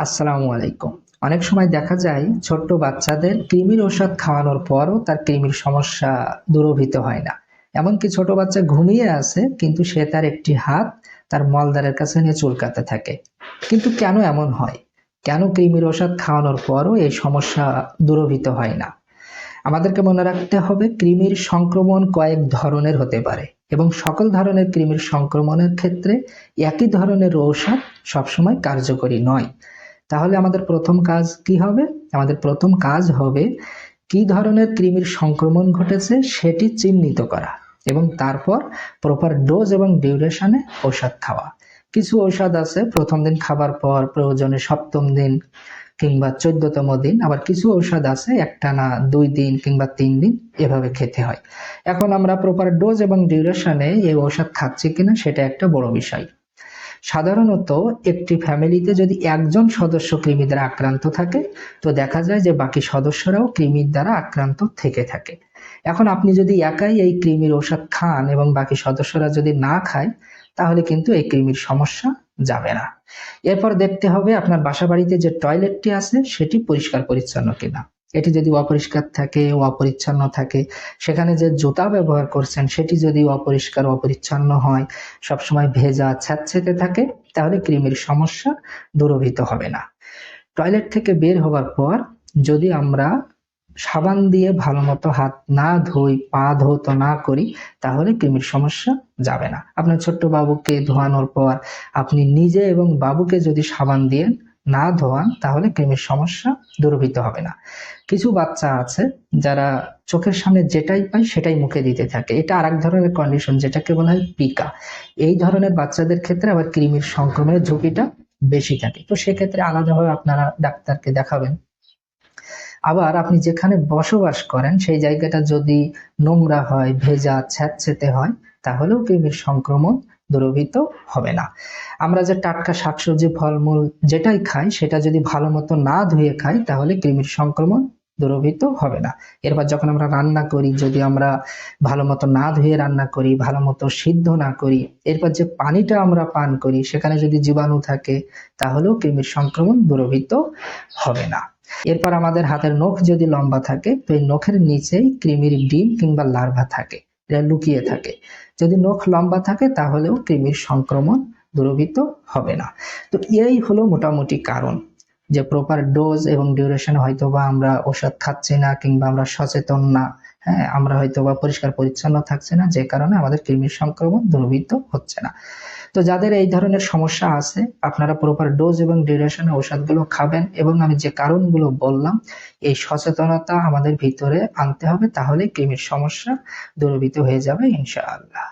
আসসালামু আলাইকুম। অনেক সময় দেখা যায় ছোট্ট বাচ্চাদের কৃমির ঔষধ খাওয়ানোর পরও তার কৃমির সমস্যা দূরীভূত হয় না। এমনকি ছোট বাচ্চা ঘুমিয়ে আছে কিন্তু সে তার একটি হাত তার মলদ্বারের কাছে নিয়ে চুলকাতে থাকে। কিন্তু কেন এমন হয়? কেন কৃমির ঔষধ খাওয়ানোর পরও এই সমস্যা দূরীভূত হয় না? আমাদেরকে মনে রাখতে হবে কৃমির সংক্রমণ কয়েক ধরনের হতে পারে এবং সকল ধরনের কৃমির সংক্রমণের ক্ষেত্রে একই ধরনের ঔষধ সবসময় কার্যকরী নয়। তাহলে আমাদের প্রথম কাজ কি হবে? আমাদের প্রথম কাজ হবে কি ধরনের কৃমির সংক্রমণ ঘটেছে সেটি চিহ্নিত করা এবং তারপর প্রপার ডোজ এবং ডিউরেশনে ঔষধ খাওয়া। কিছু ঔষধ আছে প্রথম দিন খাবার পর প্রয়োজনে সপ্তম দিন কিংবা 14তম দিন, আবার কিছু ঔষধ আছে একটানা 2 দিন কিংবা 3 দিন এভাবে খেতে হয়। এখন আমরা প্রপার ডোজ এবং ডিউরেশনে এই ঔষধ খাচ্ছি কিনা সেটা একটা বড় বিষয়। সাধারণত একটি ফ্যামিলিতে যদি একজন সদস্য কৃমি দ্বারা আক্রান্ত থাকে তো দেখা যায় যে বাকি সদস্যরাও কৃমির দ্বারা আক্রান্ত থেকে থাকে। এখন আপনি যদি একাই এই কৃমির ঔষধ খান এবং বাকি সদস্যরা যদি না খায় তাহলে কিন্তু এই কৃমির সমস্যা যাবে না। এরপর দেখতে হবে আপনার বাসা বাড়িতে যে টয়লেটটি আছে সেটি পরিষ্কার পরিচ্ছন্ন কিনা। এটি যদি অপরিষ্কার থাকে, অপরিচ্ছন্ন থাকে, সেখানে যে জুতা ব্যবহার করছেন সেটি যদি অপরিষ্কার অপরিচ্ছন্ন হয়, সবসময় ভেজা স্যাঁতসেঁতে থাকে, তাহলে কৃমির সমস্যা দূরীভূত হবে না। টয়লেট থেকে বের হওয়ার পর যদি আমরা সাবান দিয়ে ভালো মতো হাত না ধুই, পা ধৌত না করি, তাহলে কৃমির সমস্যা যাবে না। আপনার ছোট্ট বাবুকে ধোয়ানোর পর আপনি নিজে এবং বাবুকে যদি সাবান দিয়ে না ধোয়ান তাহলে কৃমির সমস্যা দূরীভূত হবে না। কিছু বাচ্চা আছে যারা চোখের সামনে যেটাই পায় সেটাই মুখে দিতে থাকে, এটা আরেক ধরনের কন্ডিশন যেটাকে বলা হয় পিকা। এই ধরনের বাচ্চাদের ক্ষেত্রে আবার কৃমির সংক্রমণের ঝুঁকিটা বেশি থাকে, তো সেক্ষেত্রে আলাদাভাবে আপনারা ডাক্তারকে দেখাবেন। আবার আপনি যেখানে বসবাস করেন সেই জায়গাটা যদি নোংরা হয়, ভেজা স্যাঁতসেঁতে হয়, তাহলেও কৃমির সংক্রমণ দূরীভূত হবে না। আমরা যে টাটকা শাকসবজি ফলমূল যেটাই খাই সেটা যদি ভালো মতো না ধুয়ে খাই তাহলে কৃমির সংক্রমণ দূরীভূত হবে না। এরপর যখন আমরা রান্না করি, যদি আমরা ভালো মতো না ধুয়ে রান্না করি, ভালো মতো সিদ্ধ না করি, এরপর যে পানিটা আমরা পান করি সেখানে যদি জীবাণু থাকে তাহলেও কৃমির সংক্রমণ দূরীভূত হবে না। এরপর আমাদের হাতের নখ যদি লম্বা থাকে তো এই নখের নিচেই কৃমির ডিম কিংবা লার্ভা থাকে, এটা লুকিয়ে থাকে। যদি নখ লম্বা থাকে তাহলেও কৃমির সংক্রমণ দূরীভূত হবে না। তো এই হলো মোটামুটি কারণ যে প্রপার ডোজ এবং ডিউরেশন হয়তোবা আমরা ওষুধ খাচ্ছি না কিংবা আমরা সচেতন না, হ্যাঁ, আমরা হয়তোবা পরিষ্কার পরিচ্ছন্ন থাকছে না, যে কারণে আমাদের কৃমির সংক্রমণ দূরীভূত হচ্ছে না। তো যাদের এই ধরনের সমস্যা আছে আপনারা প্রপার ডোজ এবং ডিউরেশনে ঔষধগুলো খাবেন এবং আমি যে কারণগুলো বললাম এই সচেতনতা আমাদের ভিতরে আনতে হবে, তাহলে কৃমির সমস্যা দূরীভূত হয়ে যাবে ইনশাআল্লাহ।